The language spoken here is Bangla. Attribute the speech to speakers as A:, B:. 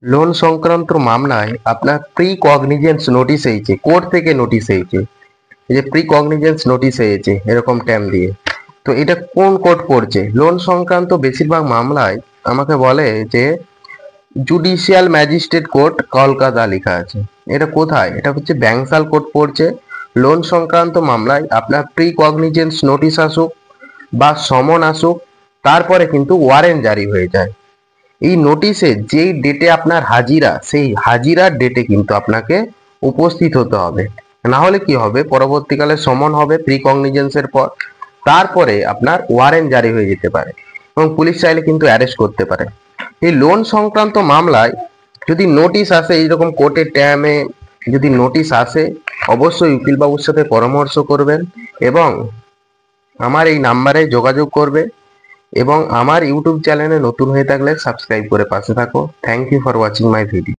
A: লোন সংক্রান্ত মামলায় আপনার প্রি কগনিজেন্স নোটিশ এসেছে, কোর্ট থেকে নোটিশ এসেছে। এই যে প্রি কগনিজেন্স নোটিশ এসেছে এরকম ট্যাম দিয়ে, তো এটা কোন কোর্ট পড়ছে? লোন সংক্রান্ত বেশিরভাগ মামলায় আমাকে বলে যে জুডিশিয়াল ম্যাজিস্ট্রেট কোর্ট কলকাতা লেখা আছে। এটা কোথায়? এটা হচ্ছে ব্যাংসাল কোর্ট পড়ছে। লোন সংক্রান্ত মামলায় আপনার প্রি কগনিজেন্স নোটিশ আসুক বা সমন আসুক, তারপরে কিন্তু ওয়ারেন্ট জারি হয়ে যায়। এই নোটিশে যেই ডেটে আপনার হাজিরা, সেই হাজিরার ডেটে কিন্তু আপনাকে উপস্থিত হতে হবে। না হলে কি হবে, পরবর্তীকালে সমন হবে প্রি কগনিজেন্সের পর, তারপরে আপনার ওয়ারেন্ট জারি হয়ে যেতে পারে এবং পুলিশ চাইলে কিন্তু অ্যারেস্ট করতে পারে। এই লোন সংক্রান্ত মামলায় যদি নোটিশ আসে, এইরকম কোর্টের ট্যামে যদি নোটিশ আসে, অবশ্যই উকিলবাবুর সাথে পরামর্শ করবেন এবং আমার এই নাম্বারে যোগাযোগ করবে এবং আমার ইউটিউব চ্যানেলে নতুন হয়ে থাকলে সাবস্ক্রাইব করে পাশে থাকো। Thank you for watching my video.